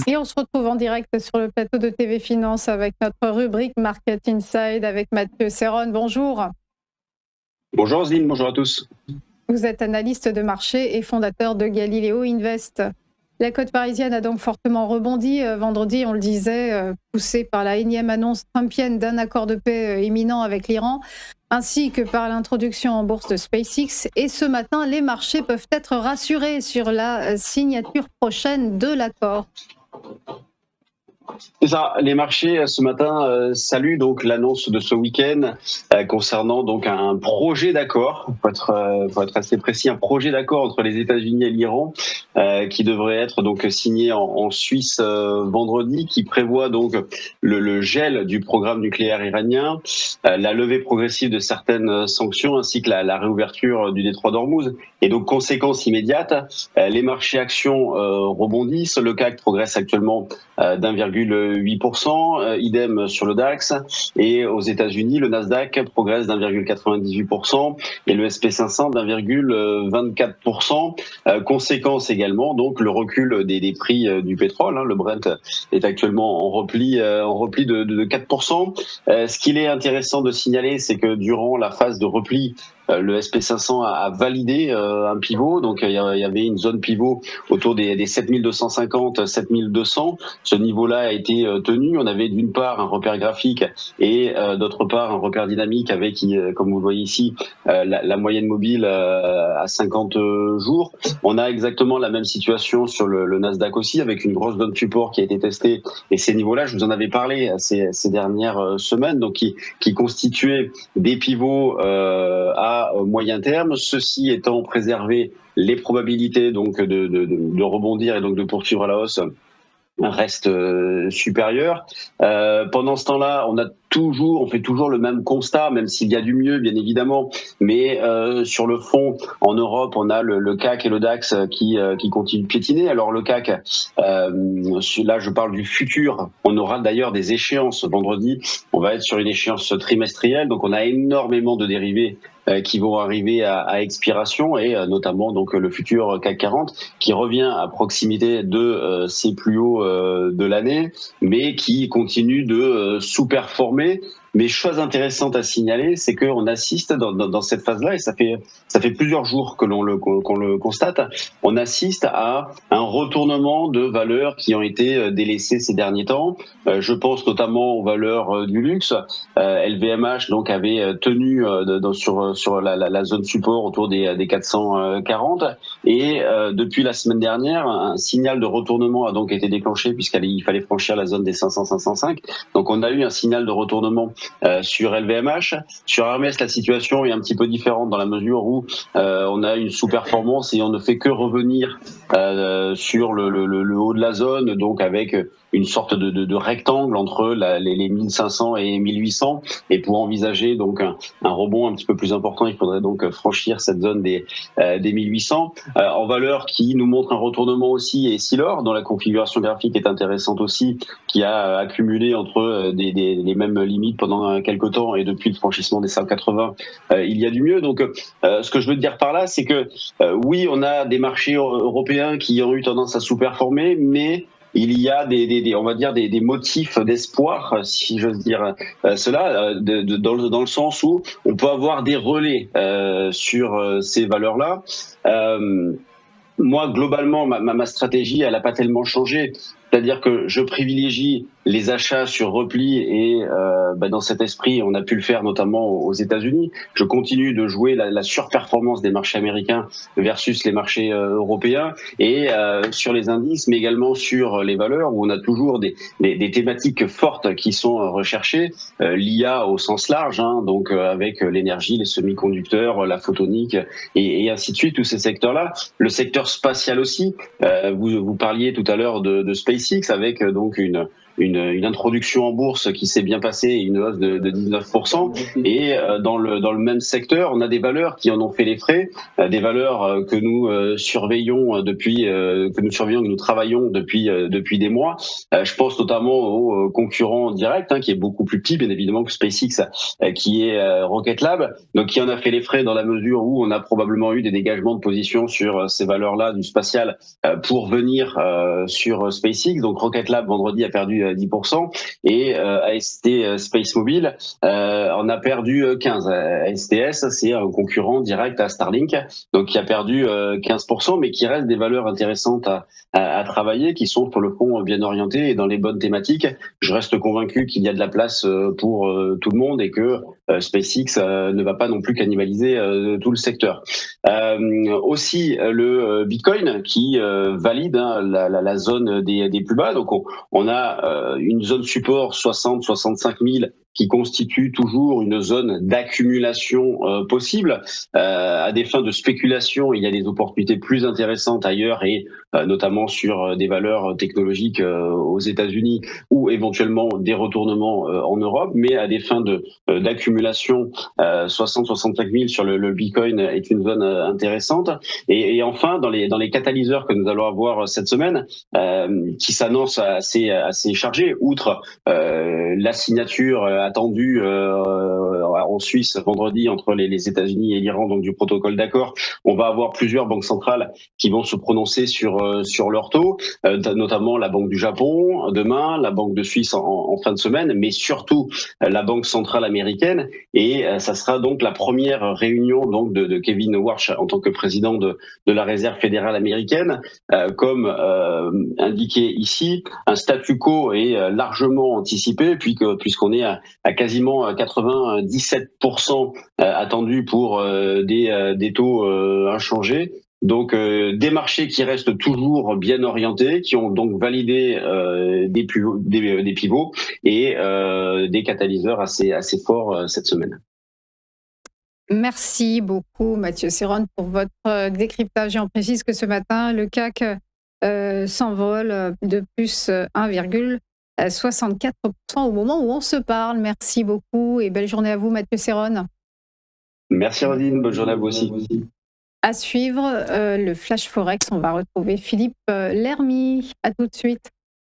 Et on se retrouve en direct sur le plateau de TV Finance avec notre rubrique Market Inside avec Mathieu Serron. Bonjour. Bonjour Roselyne, bonjour à tous. Vous êtes analyste de marché et fondateur de Galileo Invest. La cote parisienne a donc fortement rebondi vendredi, on le disait, poussée par la énième annonce trumpienne d'un accord de paix imminent avec l'Iran, ainsi que par l'introduction en bourse de SpaceX. Et ce matin, les marchés peuvent être rassurés sur la signature prochaine de l'accord. C'est ça, les marchés ce matin saluent donc l'annonce de ce week-end concernant donc un projet d'accord, pour être assez précis, un projet d'accord entre les États-Unis et l'Iran qui devrait être donc signé en Suisse vendredi, qui prévoit donc le gel du programme nucléaire iranien, la levée progressive de certaines sanctions ainsi que la réouverture du détroit d'Ormuz. Et donc conséquence immédiate, les marchés actions rebondissent, le CAC progresse actuellement d'1,8%, idem sur le DAX, et aux États-Unis, le Nasdaq progresse d'1,98% et le SP500 d'1,24%. Conséquence également, donc le recul des prix du pétrole, le Brent est actuellement en repli de 4%. Ce qu'il est intéressant de signaler, c'est que durant la phase de repli, le SP500 a validé un pivot, donc il y avait une zone pivot autour des 7250, 7200. Ce niveau-là a été tenu. On avait d'une part un repère graphique et d'autre part un repère dynamique avec, comme vous le voyez ici, la moyenne mobile à 50 jours. On a exactement la même situation sur le Nasdaq aussi, avec une grosse zone support qui a été testée. Et ces niveaux-là, je vous en avais parlé ces dernières semaines, donc qui constituaient des pivots à moyen terme, ceci étant préservé, les probabilités donc de rebondir et donc de poursuivre à la hausse reste supérieure. Pendant ce temps-là, on fait toujours le même constat, même s'il y a du mieux, bien évidemment. Mais sur le fond, en Europe, on a le CAC et le DAX qui continuent de piétiner. Alors le CAC, là, je parle du futur. On aura d'ailleurs des échéances vendredi. On va être sur une échéance trimestrielle, donc on a énormément de dérivés qui vont arriver à expiration, et notamment donc le futur CAC 40 qui revient à proximité de ses plus hauts de l'année, mais qui continue de sous-performer. Mais chose intéressante à signaler, c'est qu'on assiste dans cette phase-là, et ça fait plusieurs jours qu'on le constate, on assiste à un retournement de valeurs qui ont été délaissées ces derniers temps. Je pense notamment aux valeurs du luxe. LVMH donc avait tenu sur la zone support autour des 440, et depuis la semaine dernière, un signal de retournement a donc été déclenché puisqu'il fallait franchir la zone des 500-505. Donc on a eu un signal de retournement sur LVMH. Sur Hermès, la situation est un petit peu différente dans la mesure où on a une sous-performance et on ne fait que revenir sur le haut de la zone, donc avec une sorte de rectangle entre les 1500 et 1800, et pour envisager donc un rebond un petit peu plus important, il faudrait donc franchir cette zone des 1800. En valeur qui nous montre un retournement aussi, et Essilor, dont la configuration graphique est intéressante aussi, qui a accumulé entre les mêmes limites pendant quelques temps, et depuis le franchissement des 180, il y a du mieux. Donc ce que je veux dire par là, c'est que oui, on a des marchés européens qui ont eu tendance à sous-performer, mais il y a on va dire des motifs d'espoir, si j'ose dire cela, dans le sens où on peut avoir des relais sur ces valeurs-là. Moi, globalement, ma stratégie, elle n'a pas tellement changé. C'est-à-dire que je privilégie les achats sur repli, et dans cet esprit, on a pu le faire notamment aux États-Unis. Je continue de jouer la surperformance des marchés américains versus les marchés européens, et sur les indices, mais également sur les valeurs, où on a toujours des thématiques fortes qui sont recherchées. L'IA au sens large, donc avec l'énergie, les semi-conducteurs, la photonique, et ainsi de suite, tous ces secteurs-là. Le secteur spatial aussi. Vous parliez tout à l'heure de SpaceX, avec donc une introduction en bourse qui s'est bien passée, une hausse de 19%. Et dans le même secteur, on a des valeurs qui en ont fait les frais, des valeurs que nous surveillons que nous travaillons depuis des mois. Je pense notamment au concurrent direct, qui est beaucoup plus petit, bien évidemment, que SpaceX, qui est Rocket Lab, donc qui en a fait les frais dans la mesure où on a probablement eu des dégagements de position sur ces valeurs-là du spatial pour venir sur SpaceX. Donc Rocket Lab vendredi a perdu 10% et AST Space Mobile en a perdu 15. STS, c'est un concurrent direct à Starlink, donc qui a perdu 15%, mais qui reste des valeurs intéressantes à travailler, qui sont sur le fond bien orientées et dans les bonnes thématiques. Je reste convaincu qu'il y a de la place pour tout le monde et que SpaceX ne va pas non plus cannibaliser tout le secteur. Aussi le Bitcoin qui valide la zone des plus bas. Donc on a une zone support 60-65 000 qui constitue toujours une zone d'accumulation possible. À des fins de spéculation, il y a des opportunités plus intéressantes ailleurs et notamment sur des valeurs technologiques aux États-Unis ou éventuellement des retournements en Europe. Mais à des fins d'accumulation, 60-65 000 sur le Bitcoin est une zone intéressante. Et enfin, dans les catalyseurs que nous allons avoir cette semaine, qui s'annoncent assez chargés, outre la signature attendue en Suisse vendredi entre les États-Unis et l'Iran, donc du protocole d'accord, on va avoir plusieurs banques centrales qui vont se prononcer sur leur taux, notamment la Banque du Japon demain, la Banque de Suisse en fin de semaine, mais surtout la Banque centrale américaine. Et ça sera donc la première réunion donc de Kevin Warsh en tant que président de la Réserve fédérale américaine. Comme indiqué ici, un statu quo est largement anticipé puisqu'on est à quasiment 97% attendu pour des taux inchangés. Donc des marchés qui restent toujours bien orientés, qui ont donc validé des pivots et des catalyseurs assez forts cette semaine. Merci beaucoup Mathieu Serron pour votre décryptage. Et on précise que ce matin, le CAC s'envole de plus 1,64% au moment où on se parle. Merci beaucoup et belle journée à vous Mathieu Serron. Merci Rodine, bonne journée à vous aussi. À suivre le Flash Forex, on va retrouver Philippe Lermy. À tout de suite.